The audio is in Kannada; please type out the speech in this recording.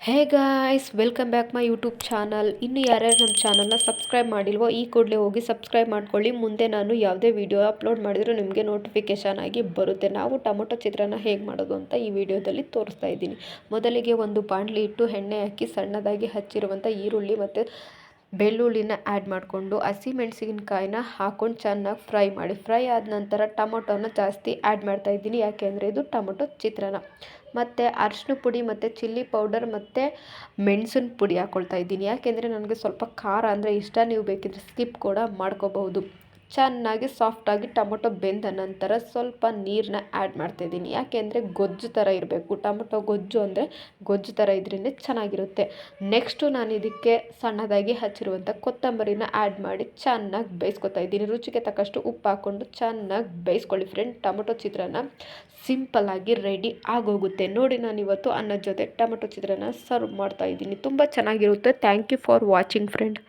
Hey guys, welcome back my YouTube channel. ಇನ್ನು ಯಾರ್ಯಾರು ನಮ್ಮ ಚಾನಲ್ನ ಸಬ್ಸ್ಕ್ರೈಬ್ ಮಾಡಿಲ್ವೋ ಈ ಕೂಡಲೇ ಹೋಗಿ ಸಬ್ಸ್ಕ್ರೈಬ್ ಮಾಡ್ಕೊಳ್ಳಿ. ಮುಂದೆ ನಾನು ಯಾವುದೇ ವಿಡಿಯೋ ಅಪ್ಲೋಡ್ ಮಾಡಿದರೂ ನಿಮಗೆ ನೋಟಿಫಿಕೇಷನ್ ಆಗಿ ಬರುತ್ತೆ. ನಾವು ಟೊಮೊಟೊ ಚಿತ್ರಾನ್ನ ಹೇಗೆ ಮಾಡೋದು ಅಂತ ಈ ವಿಡಿಯೋದಲ್ಲಿ ತೋರಿಸ್ತಾ ಇದ್ದೀನಿ. ಮೊದಲಿಗೆ ಒಂದು ಬಾಣಲಿ ಇಟ್ಟು ಎಣ್ಣೆ ಹಾಕಿ ಸಣ್ಣದಾಗಿ ಹಚ್ಚಿರುವಂಥ ಈರುಳ್ಳಿ ಮತ್ತು ಬೆಳ್ಳುಳ್ಳಿನ ಆ್ಯಡ್ ಮಾಡಿಕೊಂಡು ಹಸಿಮೆಣಸಿನಕಾಯಿನ ಹಾಕ್ಕೊಂಡು ಚೆನ್ನಾಗಿ ಫ್ರೈ ಆದ ನಂತರ ಟೊಮೊಟೊನ ಜಾಸ್ತಿ ಆ್ಯಡ್ ಮಾಡ್ತಾಯಿದ್ದೀನಿ. ಯಾಕೆಂದರೆ ಇದು ಟೊಮೊಟೊ ಚಿತ್ರಾನ್ನ. ಮತ್ತು ಅರಿಶಿನ ಪುಡಿ ಮತ್ತು ಚಿಲ್ಲಿ ಪೌಡರ್ ಮತ್ತು ಮೆಣಸಿನ ಪುಡಿ ಹಾಕ್ಕೊಳ್ತಾ ಇದ್ದೀನಿ. ಯಾಕೆಂದರೆ ನನಗೆ ಸ್ವಲ್ಪ ಖಾರ ಅಂದರೆ ಇಷ್ಟ, ನೀವು ಬೇಕಿದ್ರೆ ಸ್ಕಿಪ್ ಕೂಡ ಮಾಡ್ಕೋಬಹುದು. ಚೆನ್ನಾಗಿ ಸಾಫ್ಟಾಗಿ ಟೊಮೊಟೊ ಬೆಂದ ನಂತರ ಸ್ವಲ್ಪ ನೀರನ್ನ ಆ್ಯಡ್ ಮಾಡ್ತಾಯಿದ್ದೀನಿ. ಯಾಕೆಂದರೆ ಗೊಜ್ಜು ಥರ ಇರಬೇಕು. ಟೊಮೊಟೊ ಗೊಜ್ಜು ಅಂದರೆ ಗೊಜ್ಜು ಥರ ಇದ್ರೇ ಚೆನ್ನಾಗಿರುತ್ತೆ. ನೆಕ್ಸ್ಟು ನಾನು ಇದಕ್ಕೆ ಸಣ್ಣದಾಗಿ ಹಚ್ಚಿರುವಂಥ ಕೊತ್ತಂಬರಿನ ಆ್ಯಡ್ ಮಾಡಿ ಚೆನ್ನಾಗಿ ಬೇಯಿಸ್ಕೊತಾ ಇದ್ದೀನಿ. ರುಚಿಗೆ ತಕ್ಕಷ್ಟು ಉಪ್ಪು ಹಾಕ್ಕೊಂಡು ಚೆನ್ನಾಗಿ ಬೇಯಿಸ್ಕೊಳ್ಳಿ ಫ್ರೆಂಡ್. ಟೊಮೊಟೊ ಚಿತ್ರಾನ್ನ ಸಿಂಪಲ್ಲಾಗಿ ರೆಡಿ ಆಗೋಗುತ್ತೆ. ನೋಡಿ, ನಾನು ಇವತ್ತು ಅನ್ನದ ಜೊತೆ ಟೊಮೊಟೊ ಚಿತ್ರಾನ್ನ ಸರ್ವ್ ಮಾಡ್ತಾ ಇದ್ದೀನಿ. ತುಂಬ ಚೆನ್ನಾಗಿರುತ್ತೆ. Thank you for watching friend.